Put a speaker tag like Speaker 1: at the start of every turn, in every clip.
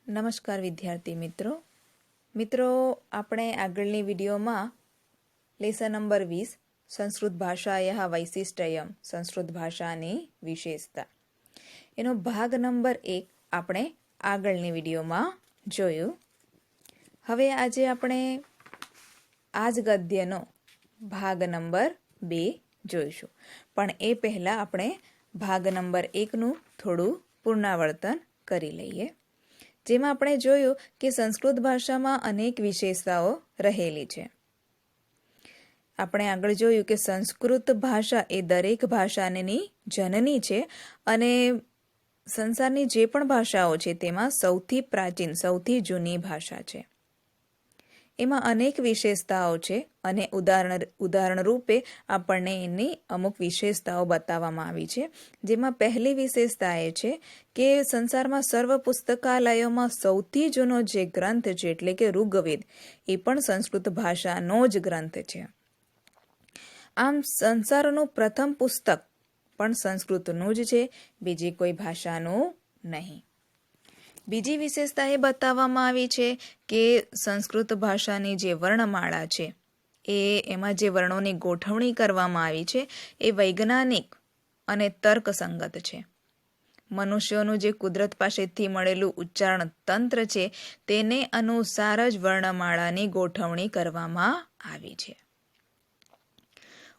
Speaker 1: નમસ્કાર વિદ્યાર્થી મિત્રો આપણે આગળની વિડીયોમાં લેસન નંબર 20 સંસ્કૃત ભાષાયાઃ વૈશિષ્ટ્યમ સંસ્કૃત ભાષાની વિશેષતા એનો ભાગ નંબર 1 આપણે આગળની વિડીયોમાં જોયું. હવે આજે આપણે આ જ ગદ્યનો ભાગ નંબર 2 જોઈશું, પણ એ પહેલાં આપણે ભાગ નંબર 1નું થોડું પુનરાવર્તન કરી લઈએ. જેમાં આપણે જોયું કે સંસ્કૃત ભાષામાં અનેક વિશેષતાઓ રહેલી છે. આપણે આગળ જોયું કે સંસ્કૃત ભાષા એ દરેક ભાષાની જનની છે અને સંસારની જે પણ ભાષાઓ છે તેમાં સૌથી પ્રાચીન, સૌથી જૂની ભાષા છે. એમાં અનેક વિશેષતાઓ છે અને ઉદાહરણ રૂપે આપણને એની અમુક વિશેષતાઓ બતાવવામાં આવી છે. જેમાં પહેલી વિશેષતા એ છે કે સંસારમાં સર્વ પુસ્તકાલયોમાં સૌથી જૂનો જે ગ્રંથ છે એટલે કે ઋગ્વેદ એ પણ સંસ્કૃત ભાષાનો જ ગ્રંથ છે. આમ સંસારનું પ્રથમ પુસ્તક પણ સંસ્કૃતનું જ છે, બીજી કોઈ ભાષાનું નહીં. બીજી વિશેષતા એ બતાવવામાં આવી છે કે સંસ્કૃત ભાષાની જે વર્ણમાળા છે એમાં જે વર્ણોની ગોઠવણી કરવામાં આવી છે એ વૈજ્ઞાનિક અને તર્કસંગત છે. મનુષ્યોનું જે કુદરત પાસેથી મળેલું ઉચ્ચારણ તંત્ર છે તેને અનુસાર જ વર્ણમાળાની ગોઠવણી કરવામાં આવી છે.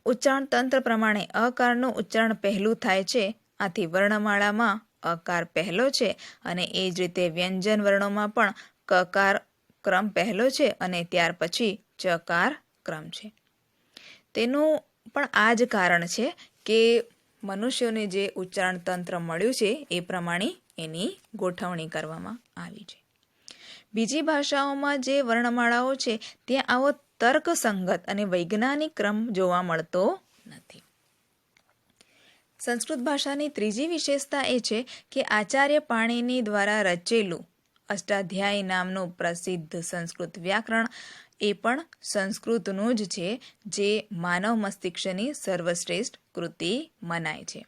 Speaker 1: ઉચ્ચારણ તંત્ર પ્રમાણે અકારનું ઉચ્ચારણ પહેલું થાય છે, આથી વર્ણમાળામાં અકાર પહેલો છે અને એ જ રીતે વ્યંજન વર્ણોમાં પણ કકાર ક્રમ પહેલો છે અને ત્યાર પછી ચકાર ક્રમ છે. તેનું પણ આ જ કારણ છે કે મનુષ્યોને જે ઉચ્ચારણ તંત્ર મળ્યું છે એ પ્રમાણે એની ગોઠવણી કરવામાં આવી છે. બીજી ભાષાઓમાં જે વર્ણમાળાઓ છે ત્યાં આવો તર્કસંગત અને વૈજ્ઞાનિક ક્રમ જોવા મળતો નથી. સંસ્કૃત ભાષાની ત્રીજી વિશેષતા એ છે કે આચાર્ય પાણિની દ્વારા રચેલું અષ્ટાધ્યાયી નામનું પ્રસિદ્ધ સંસ્કૃત વ્યાકરણ એ પણ સંસ્કૃતનું જ છે, જે માનવ મસ્તિષ્કની સર્વશ્રેષ્ઠ કૃતિ મનાય છે.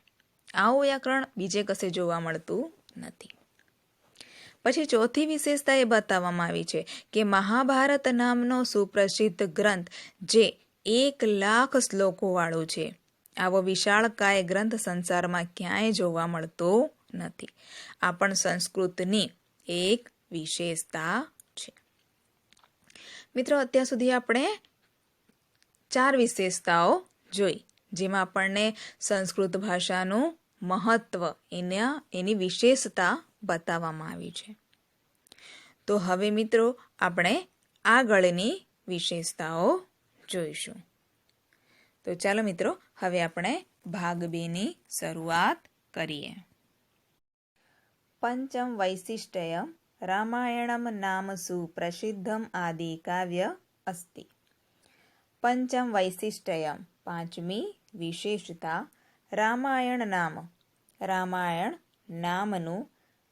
Speaker 1: આવું વ્યાકરણ બીજે કશે જોવા મળતું નથી. પછી ચોથી વિશેષતા એ બતાવવામાં આવી છે કે મહાભારત નામનો સુપ્રસિદ્ધ ગ્રંથ જે 1,00,000 શ્લોકો વાળો છે, આવો વિશાળકાય ગ્રંથ સંસારમાં ક્યાંય જોવા મળતો નથી. આ પણ સંસ્કૃતની એક વિશેષતા છે. મિત્રો, અત્યાર સુધી આપણે 4 વિશેષતાઓ જોઈ, જેમાં આપણને સંસ્કૃત ભાષાનું મહત્વ, એની વિશેષતા બતાવવામાં આવી છે. તો હવે મિત્રો આપણે આગળની વિશેષતાઓ જોઈશું. તો ચાલો મિત્રો, હવે આપણે ભાગ 2ની શરૂઆત કરીએ. પંચમ વૈશિષ્ટ્યમ રામાયણમ નામ સુપ્રસિદ્ધમ આદિ કાવ્ય અસ્તિ. પંચમ વૈશિષ્ટ્યમ, પાંચમી વિશેષતા, રામાયણ નામ, રામાયણ નામનું,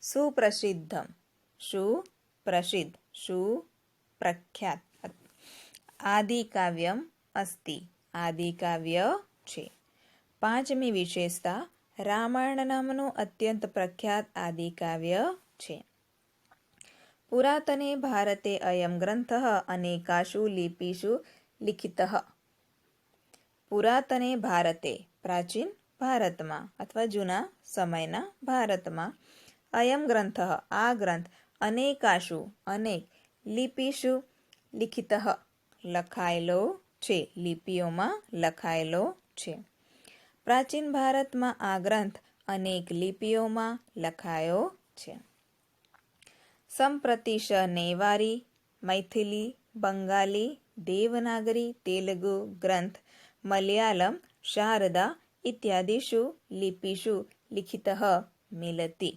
Speaker 1: સુપ્રસિદ્ધમ, સુપ્રસિદ્ધ, સુપ્રખ્યાત, આદિકાવ્યમ અસ્તિ, આદિકાવ્ય છે. પાંચમી વિશેષતા, રામાયણ નામનું અત્યંત પ્રખ્યાત આદિકાવ્ય છે. પુરાતને ભારતે અયમ ગ્રંથઃ અનેકાસુ લિપિષુ લિખિતઃ. પુરાતને ભારતે, પ્રાચીન ભારતમાં અથવા જૂના સમયના ભારતમાં, અયમ ગ્રંથઃ, આ ગ્રંથ, અનેકાસુ, અનેક, લિપિષુ, લિખિતઃ, લખાયેલો છે, લિપિઓમાં લખાયેલો છે. પ્રાચીન ભારતમાં આ ગ્રંથ અનેક લિપિઓમાં લખાયો છે. સંપ્રતિ નેવારી, મૈથિલી, બંગાળી, દેવનાગરી, તેલુગુ ગ્રંથ, મલયાલમ, શારદા ઇત્યાદિષુ લિપિષુ લિખિતઃ મિલતિ.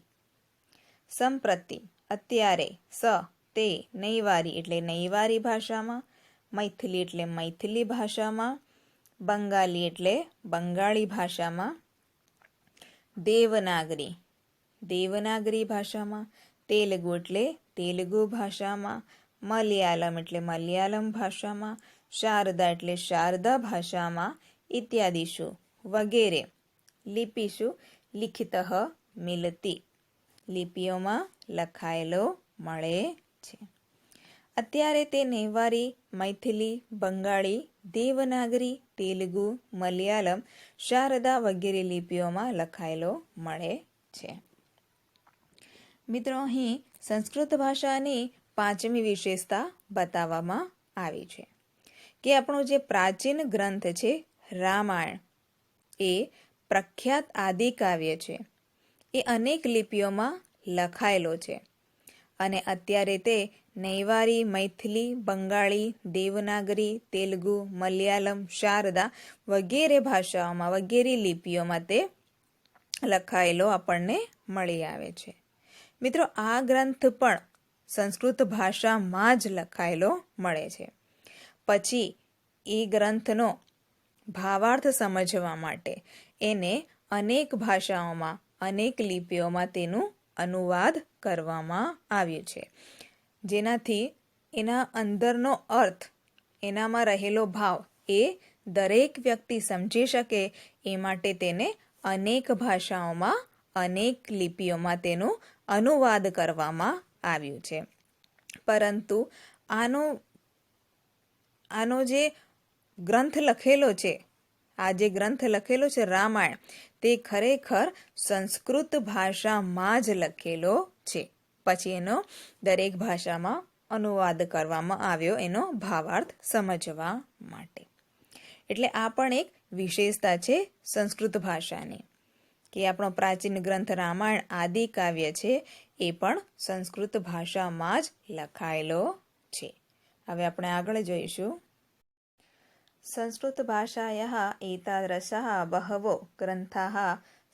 Speaker 1: સંપ્રતિ અત્યારે, તે નૈવારી એટલે નૈવારી ભાષામાં, મૈથિલી એટલે મૈથિલી ભાષામાં, બંગાળી એટલે બંગાળી ભાષામાં, દેવનાગરી દેવનાગરી ભાષામાં, તેલુગુ એટલે તેલુગુ ભાષામાં, મલયાલમ એટલે મલયાલમ ભાષામાં, શારદા એટલે શારદા ભાષામાં, ઇત્યાદિષુ વગેરે લિપિષુ લિખિતઃ મિલતિ, લિપિઓમાં લખાયેલો મળે છે. અત્યારે તે નેવારી, મૈથિલી, બંગાળી, દેવનાગરી, તેલુગુ, મલયાલમ, શારદા વગેરે લિપિઓમાં લખાયેલો મળે છે. મિત્રો, અહીં સંસ્કૃત ભાષાની 5મી વિશેષતા બતાવવામાં આવી છે કે આપણો જે પ્રાચીન ગ્રંથ છે રામાયણ એ પ્રખ્યાત આદિકાવ્ય છે. એ અનેક લિપિઓમાં લખાયેલો છે અને અત્યારે તે નૈવારી, મૈથિલી, બંગાળી, દેવનાગરી, તેલુગુ, મલયાલમ, શારદા વગેરે ભાષાઓમાં વગેરે લિપિઓમાં તે લખાયેલો આપણને મળી આવે છે. મિત્રો, આ ગ્રંથ પણ સંસ્કૃત ભાષામાં જ લખાયેલો મળે છે. પછી એ ગ્રંથનો ભાવાર્થ સમજવા માટે એને અનેક ભાષાઓમાં, અનેક લિપિઓમાં તેનું અનુવાદ કરવામાં આવ્યું છે, જેનાથી એના અંદરનો અર્થ, એનામાં રહેલો ભાવ એ દરેક વ્યક્તિ સમજી શકે એ માટે તેને અનેક ભાષાઓમાં, અનેક લિપિઓમાં તેનું અનુવાદ કરવામાં આવ્યું છે. પરંતુ આનો જે ગ્રંથ લખેલો છે, આ જે ગ્રંથ લખેલો છે રામાયણ, તે ખરેખર સંસ્કૃત ભાષામાં જ લખેલો છે. પછી એનો દરેક ભાષામાં અનુવાદ કરવામાં આવ્યો એનો ભાવાર્થ સમજવા માટે. એટલે આ પણ એક વિશેષતા છે સંસ્કૃત ભાષાની કે આપણો પ્રાચીન ગ્રંથ રામાયણ આદિ કાવ્ય છે એ પણ સંસ્કૃત ભાષામાં જ લખાયેલો છે. હવે આપણે આગળ જોઈશું. સંસ્કૃત ભાષાયાઃ એતાદૃશાઃ બહવો ગ્રંથાઃ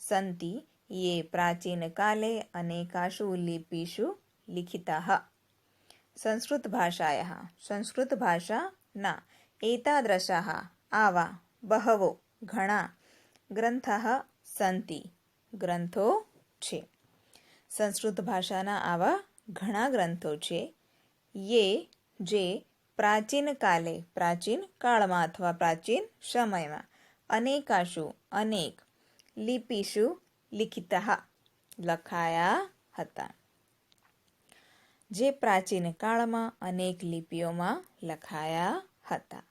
Speaker 1: સન્તિ યે પ્રાચીનકાલે અનેકાસુ લિપિષુ લિખિતાઃ. સંસ્કૃત ભાષાયાઃ, સંસ્કૃત ભાષાના એતાદૃશાઃ આવા, બહવો ઘણા, ગ્રંથાઃ સન્તિ ગ્રંથો છે. સંસ્કૃત ભાષાના આવા ઘણા ગ્રંથો છે. યે જે પ્રાચીન કાલે, પ્રાચીન કાળમાં અથવા પ્રાચીન સમયમાં, અનેકાશુ અનેક, લિપિષુ લિખિતઃ લખાયા હતા. જે પ્રાચીન કાળમાં અનેક લિપિઓમાં લખાયા હતા.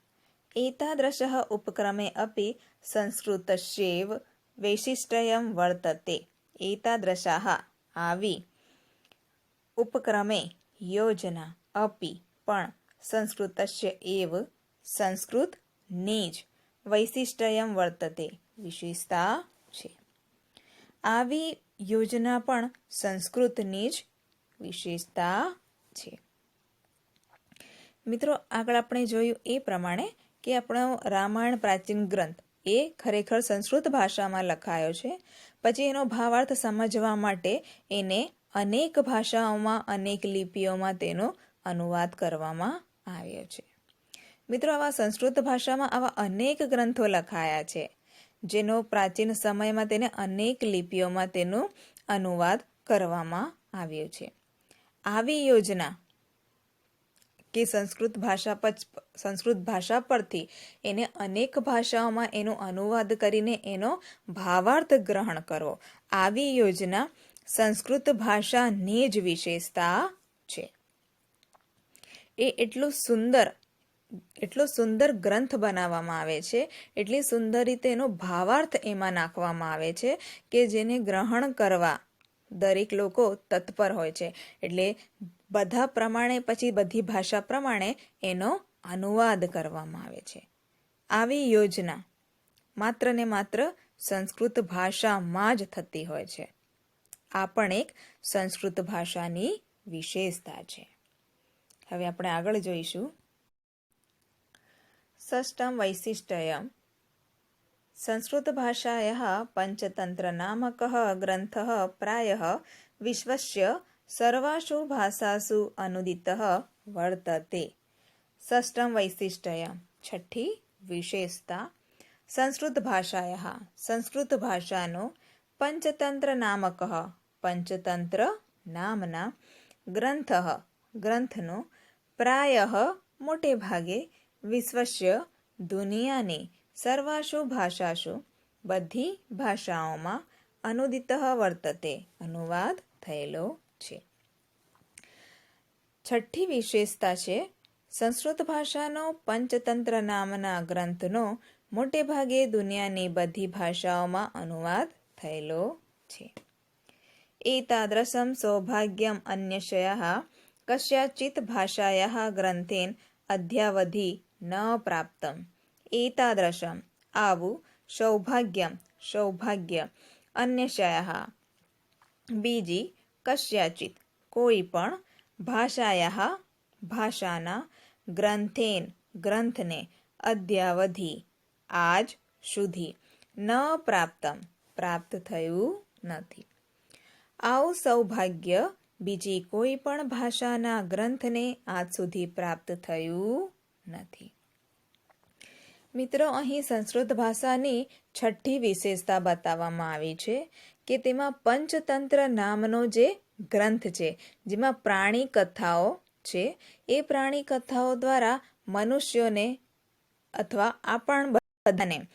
Speaker 1: એતાદૃશઃ ઉપક્રમે અપી સંસ્કૃતસ્યૈવ વૈશિષ્ટ્યં વર્તતે. એતાદૃશાઃ આવી, ઉપક્રમે યોજના, અપી પણ, સંસ્કૃતસ્ય એવ સંસ્કૃત ની જ, વૈશિષ્ટ્યં વર્તતે વિશેષતા છે. આવી યોજના પણ સંસ્કૃતની જ વિશેષતા છે. મિત્રો, આગળ આપણે જોયું એ પ્રમાણે કે આપણો રામાયણ પ્રાચીન ગ્રંથ એ ખરેખર સંસ્કૃત ભાષામાં લખાયો છે. પછી એનો ભાવાર્થ સમજવા માટે એને અનેક ભાષાઓમાં, અનેક લિપિઓમાં તેનો અનુવાદ કરવામાં આવ્યો છે. મિત્રો, આવા સંસ્કૃત ભાષામાં આવા અનેક ગ્રંથો લખાયા છે જેનો પ્રાચીન સમયમાં તેને અનેક લિપિઓમાં તેનો અનુવાદ કરવામાં આવ્યો છે. આવી યોજના કે સંસ્કૃત ભાષા પરથી એને અનેક ભાષાઓમાં એનો અનુવાદ કરીને એનો ભાવાર્થ ગ્રહણ કરવો, આવી યોજના સંસ્કૃત ભાષાની જ વિશેષતા છે. એ એટલો સુંદર ગ્રંથ બનાવવામાં આવે છે, એટલી સુંદર રીતે એનો ભાવાર્થ એમાં નાખવામાં આવે છે કે જેને ગ્રહણ કરવા દરેક લોકો તત્પર હોય છે. એટલે બધા પ્રમાણે, પછી બધી ભાષા પ્રમાણે એનો અનુવાદ કરવામાં આવે છે. આવી યોજના માત્ર ને માત્ર સંસ્કૃત ભાષામાં જ થતી હોય છે. આ પણ એક સંસ્કૃત ભાષાની વિશેષતા છે. હવે આપણે આગળ જોઈશું. ષષ્ઠમ વૈશિષ્ટ્યમ. સંસ્કૃત ભાષાયાઃ પંચતંત્ર નામકઃ ગ્રંથઃ પ્રાયઃ વિશ્વસ્ય સર્વાસુ ભાષાસુ અનુદિતઃ વર્તતે. ષષ્ઠમ વૈશિષ્ટ્યમ, છઠ્ઠી વિશેષતા. સંસ્કૃત ભાષાયાઃ, સંસ્કૃત ભાષાનો, પંચતંત્ર નામકઃ પંચતંત્ર નામના, ગ્રંથઃ ગ્રંથનો, પ્રાયઃ મોટે ભાગે, વિશ્વસ્ય દુનિયાની, સર્વાસુ ભાષાસુ બધી ભાષાઓમાં, અનુદિતઃ વર્તતે અનુવાદ થયેલો છે. છઠ્ઠી વિશેષતા છે સંસ્કૃત ભાષાનો પંચતંત્ર નામના ગ્રંથનો મોટે ભાગે દુનિયાની બધી ભાષાઓમાં અનુવાદ થયેલો છે. એતાદૃશં સૌભાગ્યમ અન્યશયઃ કસ્યાચિત ભાષાયાઃ ગ્રંથેન અદ્યાવધિ ન પ્રાપ્તમ. એતાદૃશમ આવું સૌભાગ્ય અન્યશયઃ બીજી કસ્યાચિત કોઈ પણ ભાષાના ગ્રંથને અદ્યાવધિ આજ સુધી ન પ્રાપ્ત થયું નથી. આવું સૌભાગ્ય બીજી કોઈ પણ ભાષાના ગ્રંથને આજ સુધી પ્રાપ્ત થયું નથી. મિત્રો, અહીં સંસ્કૃત ભાષાની છઠ્ઠી વિશેષતા બતાવવામાં આવી છે કે તેમાં પંચતંત્ર નામનો જે ગ્રંથ છે, જેમાં પ્રાણી કથાઓ છે, એ પ્રાણી કથાઓ દ્વારા મનુષ્યોને અથવા આપણ બધાને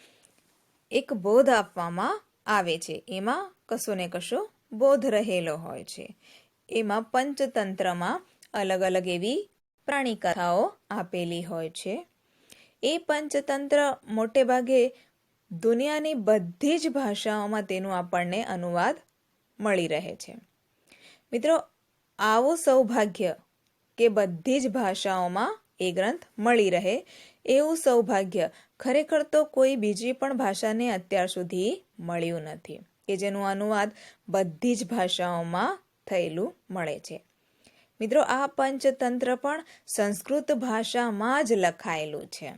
Speaker 1: એક બોધ આપવામાં આવે છે. એમાં કશો ને કશો બોધ રહેલો હોય છે. એમાં પંચતંત્રમાં અલગ અલગ એવી પ્રાણી કથાઓ આપેલી હોય છે. એ પંચતંત્ર મોટે ભાગે દુનિયાની બધી જ ભાષાઓમાં તેનું આપણને અનુવાદ મળી રહે છે. મિત્રો, આવું સૌભાગ્ય કે બધી જ ભાષાઓમાં એ ગ્રંથ મળી રહે એવું સૌભાગ્ય ખરેખર તો કોઈ બીજી પણ ભાષાને અત્યાર સુધી મળ્યું નથી કે જેનું અનુવાદ બધી જ ભાષાઓમાં થયેલું મળે છે. મિત્રો, આ પંચતંત્ર પણ સંસ્કૃત ભાષામાં જ લખાયેલું છે.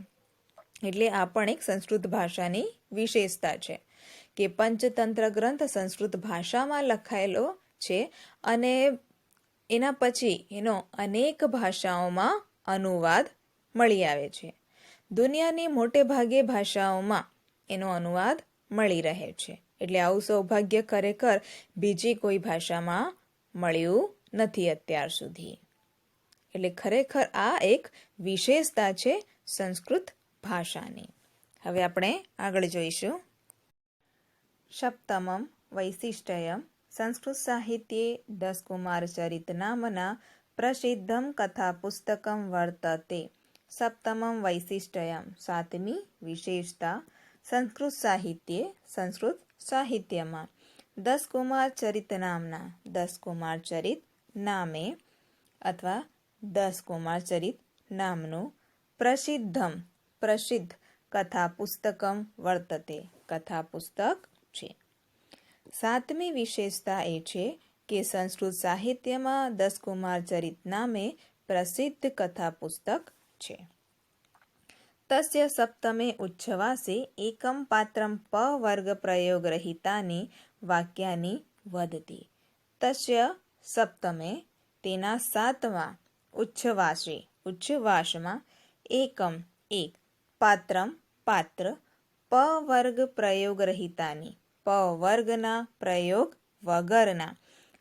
Speaker 1: એટલે આ પણ એક સંસ્કૃત ભાષાની વિશેષતા છે કે પંચતંત્ર ગ્રંથ સંસ્કૃત ભાષામાં લખાયેલો છે અને એના પછી એનો અનેક ભાષાઓમાં અનુવાદ મળી આવે છે. દુનિયાની મોટે ભાગે ભાષાઓમાં એનો અનુવાદ મળી રહે છે. એટલે આવું સૌભાગ્ય ખરેખર બીજી કોઈ ભાષામાં મળ્યું નથી અત્યાર સુધી. એટલે ખરેખર આ એક વિશેષતા છે સંસ્કૃત ભાષાની. હવે આપણે આગળ જોઈશું. સપ્તમમ વૈશિષ્ટ્યમ સંસ્કૃત સાહિત્યે દસકુમાર ચરિત નામના પ્રસિદ્ધમ કથા પુસ્તકમ વર્તતે. સપ્તમમ વૈશિષ્ટ્યમ સાતમી વિશેષતા સંસ્કૃત સાહિત્યમાં દસકુમાર ચરિત નામે અથવા દસકુમાર ચરિત નામનું પ્રસિદ્ધ કથા પુસ્તકમ વર્તતે કથા પુસ્તક છે. સાતમી વિશેષતા એ છે કે સંસ્કૃત સાહિત્યમાં દસકુમાર ચરિત નામે પ્રસિદ્ધ કથા પુસ્તક છે. તસ્ય સપ્તમે ઉચ્છવાસે એકમ પાત્રમ પવર્ગ પ્રયોગરહિતાની વાક્યાની વદતી. તસ્ય સપ્તમે તેના સાતમા ઉચ્છવાસમાં એકમ એક પાત્ર પવર્ગ પ્રયોગરહિતાની પવર્ગના પ્રયોગ વગરના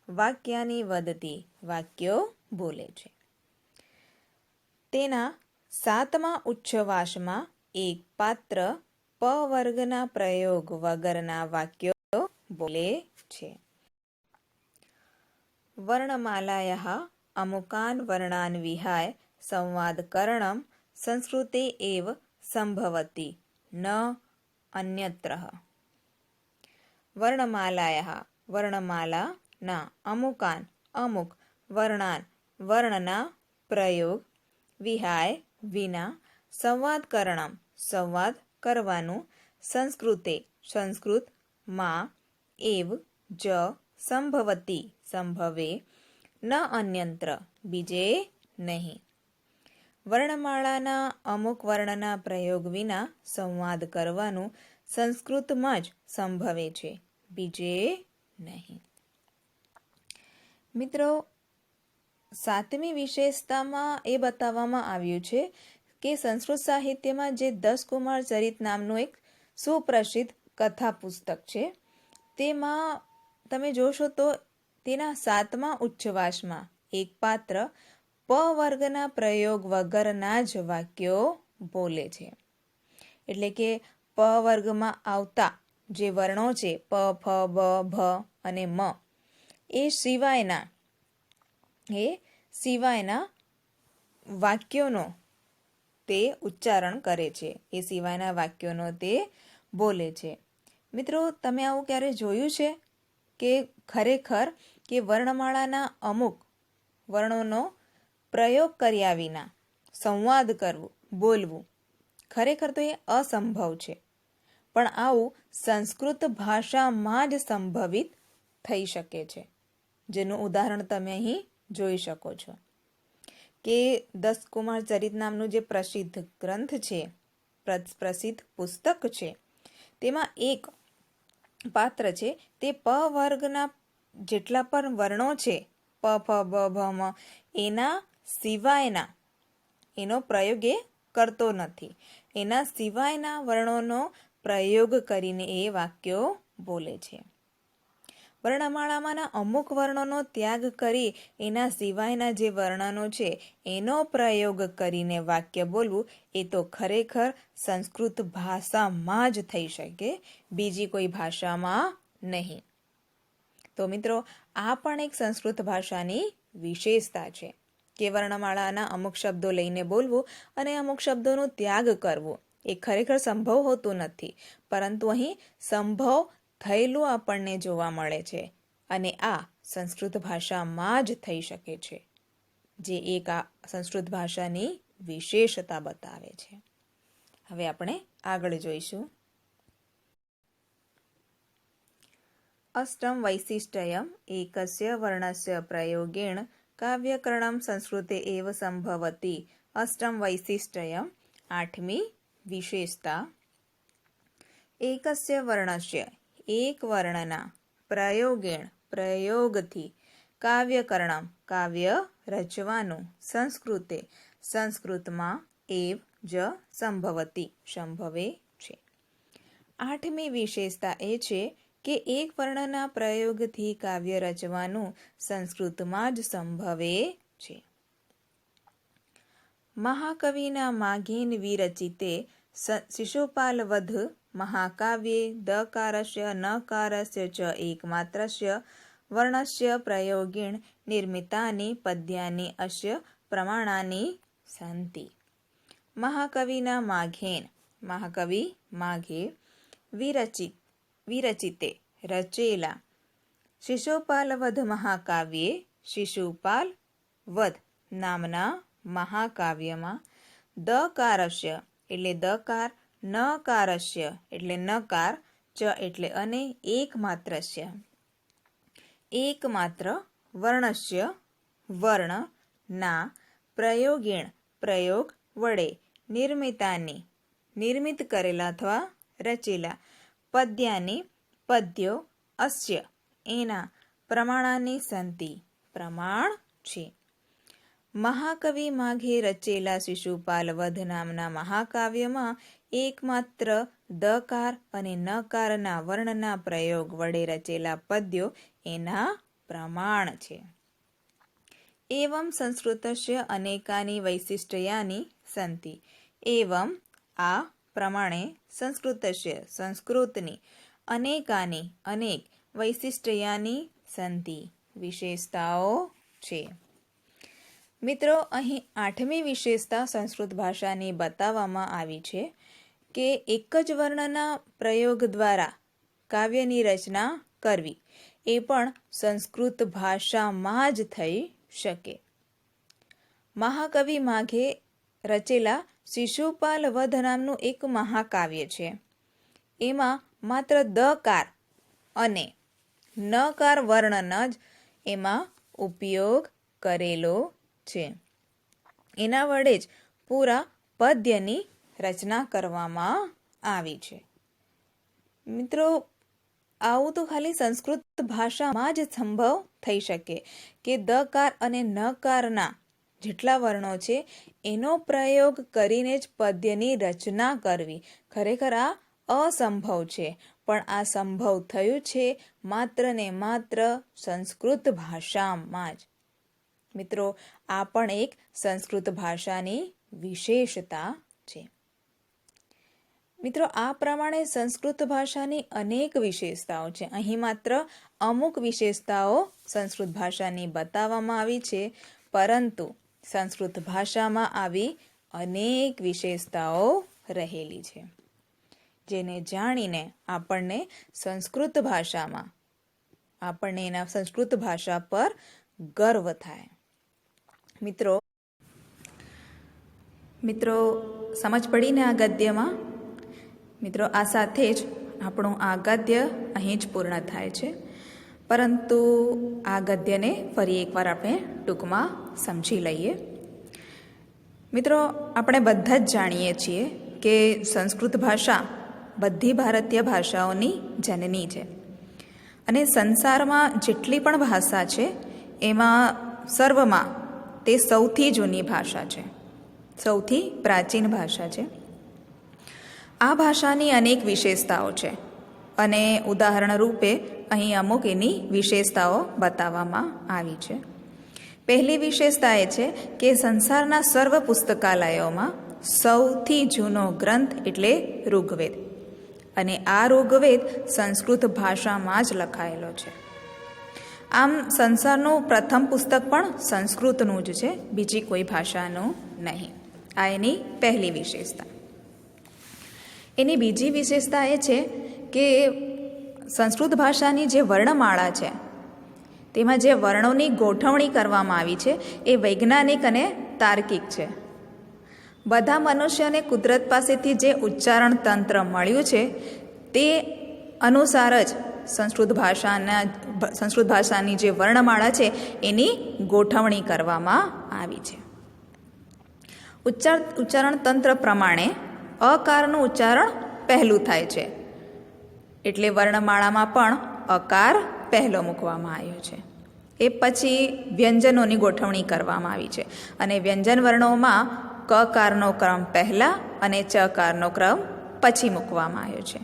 Speaker 1: વાક્યાની વદતી વાક્યો બોલે છે. તેના સાતમા ઉચ્છવાસમાં એક પાત્ર પવર્ગના પ્રયોગ વગરના વાક્યો બોલે છે. વર્ણમાલાયાઃ અમુકાન વર્ણાન વિહાય સંવાદકરણમ સંસ્કૃતે એવ સંભવતી ન અન્યત્ર. વર્ણમાલાના અમુક વર્ણના પ્રયોગ વિહાય વિના સંવાદ કરવાનું સંસ્કૃતમાં એવ જ સંભવે ન અન્યત્ર બીજે નહીં. વર્ણમાળાના અમુક વર્ણના પ્રયોગ વિના સંવાદ કરવાનું સંસ્કૃતમાં જ સંભવે છે, બીજે નહીં. મિત્રો, સાતમી વિશેષતામાં એ બતાવવામાં આવ્યું છે કે સંસ્કૃત સાહિત્યમાં જે દસકુમાર ચરિત નામનું એક સુપ્રસિદ્ધ કથા પુસ્તક છે, તેમાં તમે જોશો તો તેના સાતમા ઉચ્છવાસમાં એક પાત્ર પવર્ગના પ્રયોગ વગરના જ વાક્યો બોલે છે. એટલે કે પવર્ગમાં આવતા જે વર્ણો છે પ, ફ, બ, ભ અને મ એ સિવાયના વાક્યોનો તે ઉચ્ચારણ કરે છે, એ સિવાયના વાક્યોનો તે બોલે છે. મિત્રો, તમે આવું ક્યારે જોયું છે કે ખરેખર કે વર્ણમાળાના અમુક વર્ણોનો પ્રયોગ કર્યા વિના સંવાદ કરવું, બોલવું, ખરેખર તો એ અસંભવ છે. પણ આવું સંસ્કૃત ભાષામાં જ સંભવિત થઈ શકે છે, જેનું ઉદાહરણ તમે અહીં જોઈ શકો છો કે દસકુમાર ચરિત નામનું જે પ્રસિદ્ધ ગ્રંથ છે, પ્રસિદ્ધ પુસ્તક છે, તેમાં એક પાત્ર છે તે પ વર્ગના જેટલા પણ વર્ણો છે, પ ફ બ ભ મ, એના સિવાયના એનો પ્રયોગ એ કરતો નથી. એના સિવાયના વર્ણોનો પ્રયોગ કરીને એ વાક્યો બોલે છે. વર્ણમાળામાંના અમુક વર્ણોનો ત્યાગ કરી એના સિવાયના જે વર્ણનો છે એનો પ્રયોગ કરીને વાક્ય બોલવું, એ તો ખરેખર સંસ્કૃત ભાષામાં જ થઈ શકે, બીજી કોઈ ભાષામાં નહીં. તો મિત્રો, આ પણ એક સંસ્કૃત ભાષાની વિશેષતા છે કે વર્ણમાળાના અમુક શબ્દો લઈને બોલવું અને અમુક શબ્દોનો ત્યાગ કરવો એ ખરેખર સંભવ હોતું નથી, પરંતુ અહીં સંભવ થયેલું આપણને જોવા મળે છે, અને આ સંસ્કૃત ભાષામાં જ થઈ શકે છે, જે એક આ સંસ્કૃત ભાષાની વિશેષતા બતાવે છે. હવે આપણે આગળ જોઈશું. અષ્ટમ વૈશિષ્ટ્યમ એકસ્ય વર્ણસ્ય પ્રયોગેણ કાવ્યકરણમ સંસ્કૃતે એવ સંભવતી. અષ્ટમ વૈશિષ્ટ્યમ, આઠમી વિશેષતા. એકસ્ય વર્ણસ્ય, એક વર્ણના, પ્રયોગેણ પ્રયોગથી, કાવ્યકરણમ કાવ્ય રચવાનું, સંસ્કૃતે સંસ્કૃતમાં, એવ જ સંભવતી સંભવે છે. આઠમી વિશેષતા એ છે કે એક વર્ણના પ્રયોગથી કાવ્ય રચવાનું સંસ્કૃતમાં જ સંભવે છે. મહાકવિના માઘેન વિરચિતે શિશુપાલવધ મહાકાવ્યે દકારસ્ય નકારસ્ય ચ એકમાત્રસ્ય વર્ણસ્ય પ્રયોગેણ નિર્મિતાની પદ્યાની અસ્ય પ્રમાણાની સંતિ. મહાકવિના માઘેન, મહાકવિ માઘે, વિરચિતે રચેલા, શિશુપાલવધ મહાકાવ્યે, શિશુપાલ વધ નામના મહાકાવ્યમાં, દકારસ્ય એટલે દકાર, નકારસ્ય એટલે નકાર, ચ એટલે અને, એકમાત્રસ્ય એકમાત્ર, વર્ણસ્ય વર્ણ, ના, પ્રયોગેણ પ્રયોગ વડે, નિર્મિતાની નિર્મિત કરેલા અથવા રચેલા, પદ્યાની પદ્યો, અસ્ય એના, પ્રમાણાની સંતિ પ્રમાણ છે. મહાકવિ માઘે રચેલા શિશુપાલ વધ નામના મહાકાવ્યમાં એકમાત્ર દકાર અને નકારના વર્ણના પ્રયોગ વડે રચેલા પદ્યો એના પ્રમાણ છે. એવં સંસ્કૃતસ્ય અનેકાની વૈશિષ્ટ્યાની સંતિ. એવં આ પ્રમાણે સંસ્કૃતસ્ય સંસ્કૃતની, અનેકાની અનેક, વૈશિષ્ટ્યાની સંતિ વિશેષતાઓ છે. મિત્રો, અહીં આઠમી વિશેષતા સંસ્કૃત ભાષાની બતાવવામાં આવી છે કે એક જ વર્ણના પ્રયોગ દ્વારા કાવ્યની રચના કરવી એ પણ સંસ્કૃત ભાષામાં જ થઈ શકે. મહાકવિ માઘે રચેલા શિશુપાલ વધ નામનું એક મહાકાવ્ય છે. એમાં માત્ર દકાર અને નકાર વર્ણનો જ એમાં ઉપયોગ કરેલો છે. એના વડે જ પૂરા પદ્યની રચના કરવામાં આવી છે. મિત્રો, આવું તો ખાલી સંસ્કૃત ભાષામાં જ સંભવ થઈ શકે કે દકાર અને નકારના જેટલા વર્ણો છે એનો પ્રયોગ કરીને જ પદ્યની રચના કરવી. ખરેખર આ અસંભવ છે, પણ આ સંભવ થયું છે માત્ર ને માત્ર સંસ્કૃત ભાષામાં જ. મિત્રો, આ પણ એક સંસ્કૃત ભાષાની વિશેષતા છે. મિત્રો, આ પ્રમાણે સંસ્કૃત ભાષાની અનેક વિશેષતાઓ છે. અહીં માત્ર અમુક વિશેષતાઓ સંસ્કૃત ભાષાની બતાવવામાં આવી છે, પરંતુ સંસ્કૃત ભાષામાં આવી અનેક વિશેષતાઓ રહેલી છે, જેને જાણીને આપણને સંસ્કૃત ભાષા પર ગર્વ થાય. મિત્રો સમજ પડીને આ ગદ્યમાં? મિત્રો, આ સાથે જ આપણું આ ગદ્ય અહીં જ પૂર્ણ થાય છે, પરંતુ આ ગદ્યને ફરી એકવાર આપણે ટૂંકમાં સમજી લઈએ. મિત્રો, આપણે બધા જ જાણીએ છીએ કે સંસ્કૃત ભાષા બધી ભારતીય ભાષાઓની જનની છે અને સંસારમાં જેટલી પણ ભાષા છે એમાં સર્વમાં તે સૌથી જૂની ભાષા છે, સૌથી પ્રાચીન ભાષા છે. આ ભાષાની અનેક વિશેષતાઓ છે અને ઉદાહરણ રૂપે અહીં અમુક એની વિશેષતાઓ બતાવવામાં આવી છે. પહેલી વિશેષતા એ છે કે સંસારના સર્વ પુસ્તકાલયોમાં સૌથી જૂનો ગ્રંથ એટલે ઋગ્વેદ, અને આ ઋગ્વેદ સંસ્કૃત ભાષામાં જ લખાયેલો છે. આમ સંસારનું પ્રથમ પુસ્તક પણ સંસ્કૃતનું જ છે, બીજી કોઈ ભાષાનું નહીં. આ એની પહેલી વિશેષતા. એની બીજી વિશેષતા એ છે કે સંસ્કૃત ભાષાની જે વર્ણમાળા છે તેમાં જે વર્ણોની ગોઠવણી કરવામાં આવી છે એ વૈજ્ઞાનિક અને તાર્કિક છે. બધા મનુષ્યોને કુદરત પાસેથી જે ઉચ્ચારણ તંત્ર મળ્યું છે તે અનુસાર જ સંસ્કૃત ભાષાની જે વર્ણમાળા છે એની ગોઠવણી કરવામાં આવી છે. ઉચ્ચારણ તંત્ર પ્રમાણે અકારનું ઉચ્ચારણ પહેલું થાય છે, એટલે વર્ણમાળામાં પણ અકાર પહેલો મૂકવામાં આવ્યો છે. એ પછી વ્યંજનોની ગોઠવણી કરવામાં આવી છે અને વ્યંજન વર્ણોમાં કકારનો ક્રમ પહેલાં અને ચકારનો ક્રમ પછી મૂકવામાં આવ્યો છે.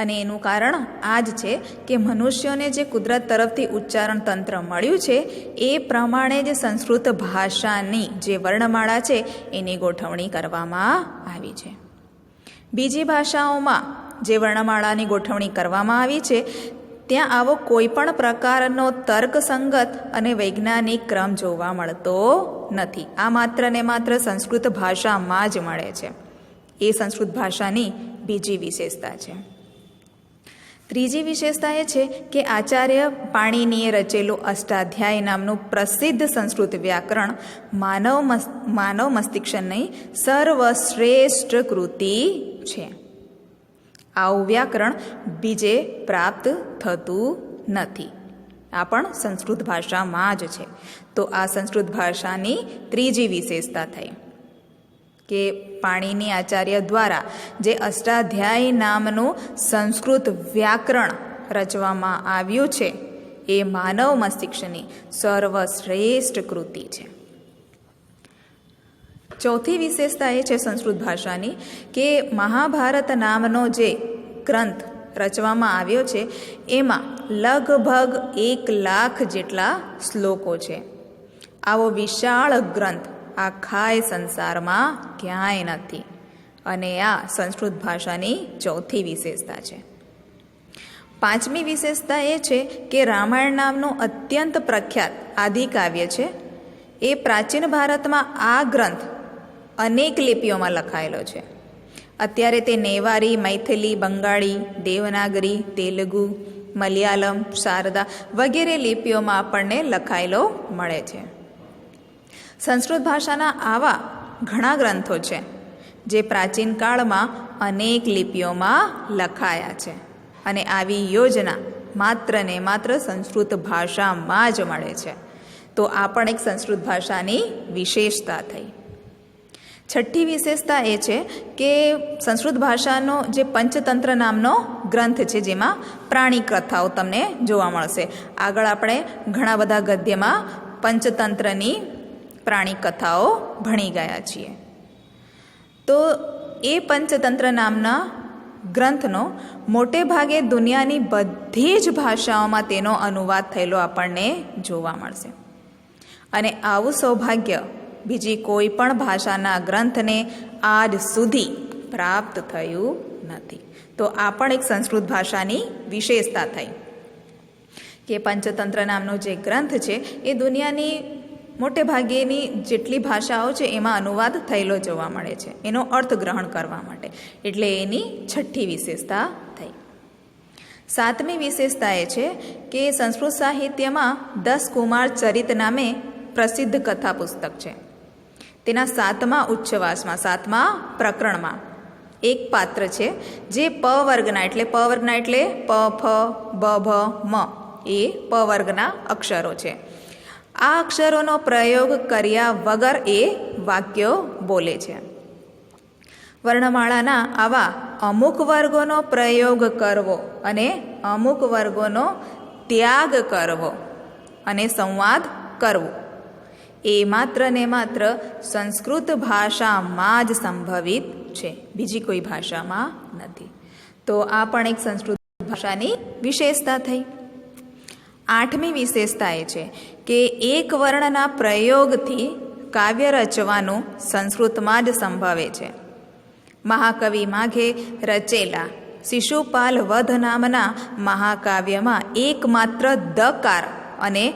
Speaker 1: અને એનું કારણ આ જ છે કે મનુષ્યોને જે કુદરત તરફથી ઉચ્ચારણ તંત્ર મળ્યું છે એ પ્રમાણે જે સંસ્કૃત ભાષાની જે વર્ણમાળા છે એની ગોઠવણી કરવામાં આવી છે. બીજી ભાષાઓમાં જે વર્ણમાળાની ગોઠવણી કરવામાં આવી છે ત્યાં આવો કોઈ પણ પ્રકારનો તર્કસંગત અને વૈજ્ઞાનિક ક્રમ જોવા મળતો નથી. આ માત્ર ને માત્ર સંસ્કૃત ભાષામાં જ મળે છે. એ સંસ્કૃત ભાષાની બીજી વિશેષતા છે. ત્રીજી વિશેષતા એ છે કે આચાર્ય પાણિનીએ રચેલું અષ્ટાધ્યાયી નામનું પ્રસિદ્ધ સંસ્કૃત વ્યાકરણ માનવ મસ્તિષ્કની સર્વશ્રેષ્ઠ કૃતિ છે. આવું વ્યાકરણ બીજે પ્રાપ્ત થતું નથી. આ પણ સંસ્કૃત ભાષામાં જ છે. તો આ સંસ્કૃત ભાષાની ત્રીજી વિશેષતા થઈ કે પાણિની આચાર્ય દ્વારા જે અષ્ટાધ્યાયી નામનું સંસ્કૃત વ્યાકરણ રચવામાં આવ્યું છે એ માનવ મસ્તિષ્કની સર્વશ્રેષ્ઠ કૃતિ છે. ચોથી વિશેષતા એ છે સંસ્કૃત ભાષાની કે મહાભારત નામનો જે ગ્રંથ રચવામાં આવ્યો છે એમાં લગભગ 1,00,000 જેટલા શ્લોકો છે. આવો વિશાળ ગ્રંથ આખાય સંસારમાં ક્યાંય નથી અને આ સંસ્કૃત ભાષાની ચોથી વિશેષતા છે. પાંચમી વિશેષતા એ છે કે રામાયણ નામનું અત્યંત પ્રખ્યાત આદિકાવ્ય છે એ પ્રાચીન ભારતમાં આ ગ્રંથ અનેક લિપિઓમાં લખાયેલો છે. અત્યારે તે નેવારી, મૈથિલી, બંગાળી, દેવનાગરી, તેલુગુ, મલયાલમ, શારદા વગેરે લિપિઓમાં આપણને લખાયેલો મળે છે. સંસ્કૃત ભાષાના આવા ઘણા ગ્રંથો છે જે પ્રાચીન કાળમાં અનેક લિપિઓમાં લખાયા છે અને આવી યોજના માત્ર ને માત્ર સંસ્કૃત ભાષામાં જ મળે છે. તો આ પણ એક સંસ્કૃત ભાષાની વિશેષતા થઈ. છઠ્ઠી વિશેષતા એ છે કે સંસ્કૃત ભાષાનો જે પંચતંત્ર નામનો ગ્રંથ છે જેમાં પ્રાણી કથાઓ તમને જોવા મળશે. આગળ આપણે ઘણા બધા ગદ્યમાં પંચતંત્રની પ્રાણી કથાઓ ભણી ગયા છીએ. તો એ પંચતંત્ર નામના ગ્રંથનો મોટે ભાગે દુનિયાની બધી જ ભાષાઓમાં તેનો અનુવાદ થયેલો આપણને જોવા મળશે. અને આવું સૌભાગ્ય બીજી કોઈ પણ ભાષાના ગ્રંથને આજ સુધી પ્રાપ્ત થયું નથી. તો આ પણ એક સંસ્કૃત ભાષાની વિશેષતા થઈ કે પંચતંત્ર નામનો જે ગ્રંથ છે એ દુનિયાની મોટે ભાગેની જેટલી ભાષાઓ છે એમાં અનુવાદ થયેલો જોવા મળે છે એનો અર્થ ગ્રહણ કરવા માટે, એટલે એની છઠ્ઠી વિશેષતા થઈ. સાતમી વિશેષતા એ છે કે સંસ્કૃત સાહિત્યમાં 10 કુમાર ચરિત નામે પ્રસિદ્ધ કથા પુસ્તક છે. તેના 7મા ઉચ્છવાસમાં 7મા પ્રકરણમાં એક પાત્ર છે જે પ વર્ગના એટલે પ ફ બ ભ મ એ પ વર્ગના અક્ષરો છે. આ અક્ષરોનો પ્રયોગ કર્યા વગર એ વાક્યો બોલે છે. વર્ણમાળાના આવા અમુક વર્ગોનો પ્રયોગ કરવો અને અમુક વર્ગોનો ત્યાગ કરવો અને સંવાદ કરવો એ માત્ર ને માત્ર સંસ્કૃત ભાષામાં જ સંભવિત છે, બીજી કોઈ ભાષામાં નથી. તો આ પણ એક સંસ્કૃત ભાષાની વિશેષતા થઈ. 8મી વિશેષતા એ છે કે એક વર્ણના પ્રયોગથી કાવ્ય રચવાનું સંસ્કૃતમાં જ સંભવે છે. મહાકવિ માઘે રચેલા શિશુપાલ વધ નામના મહાકાવ્યમાં એકમાત્ર દકાર અને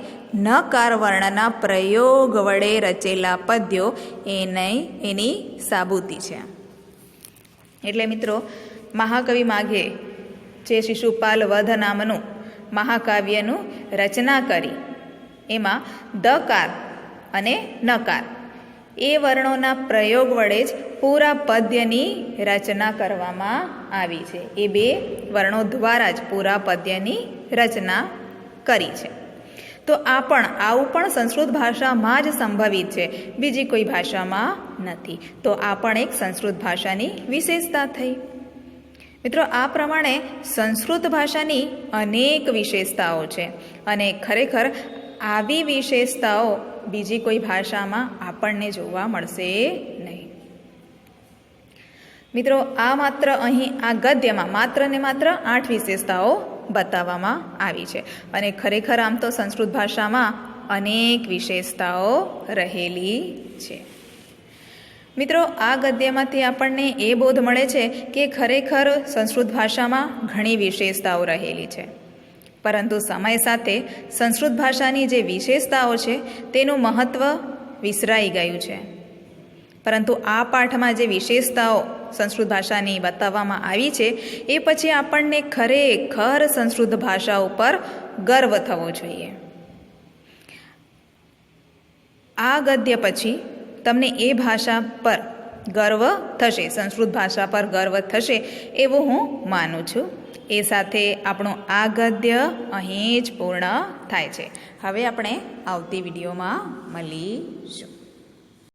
Speaker 1: નકાર વર્ણના પ્રયોગ વડે રચેલા પદ્યો એની સાબુતી છે. એટલે મિત્રો, મહાકવિ માઘે જે શિશુપાલ વધ નામનું મહાકાવ્યનું રચના કરી એમાં દકાર અને નકાર એ વર્ણોના પ્રયોગ વડે જ પૂરા પદ્યની રચના કરવામાં આવી છે. એ 2 વર્ણો દ્વારા જ પૂરા પદ્યની રચના કરી છે. તો આવું પણ સંસ્કૃત ભાષામાં જ સંભવિત છે, બીજી કોઈ ભાષામાં નથી. તો આ પણ એક સંસ્કૃત ભાષાની વિશેષતા થઈ. મિત્રો, આ પ્રમાણે સંસ્કૃત ભાષાની અનેક વિશેષતાઓ છે અને ખરેખર આવી વિશેષતાઓ બીજી કોઈ ભાષામાં આપણને જોવા મળશે નહીં. મિત્રો, આ માત્ર અહીં આ ગદ્યમાં માત્ર ને માત્ર 8 વિશેષતાઓ બતાવવામાં આવી છે અને ખરેખર આમ તો સંસ્કૃત ભાષામાં અનેક વિશેષતાઓ રહેલી છે. મિત્રો, આ ગદ્યમાંથી આપણને એ બોધ મળે છે કે ખરેખર સંસ્કૃત ભાષામાં ઘણી વિશેષતાઓ રહેલી છે, પરંતુ સમય સાથે સંસ્કૃત ભાષાની જે વિશેષતાઓ છે તેનું મહત્ત્વ વિસરાઈ ગયું છે. પરંતુ આ પાઠમાં જે વિશેષતાઓ સંસ્કૃત ભાષાની બતાવવામાં આવી છે એ પછી આપણને ખરેખર સંસ્કૃત ભાષા ઉપર ગર્વ થવો જોઈએ. આ ગદ્ય પછી તમને એ ભાષા પર ગર્વ થશે, સંસ્કૃત ભાષા પર ગર્વ થશે એવું હું માનું છું. એ સાથે આપણું આ ગદ્ય અહીં જ પૂર્ણ થાય છે. હવે આપણે આવતી વિડીયોમાં મળીશું.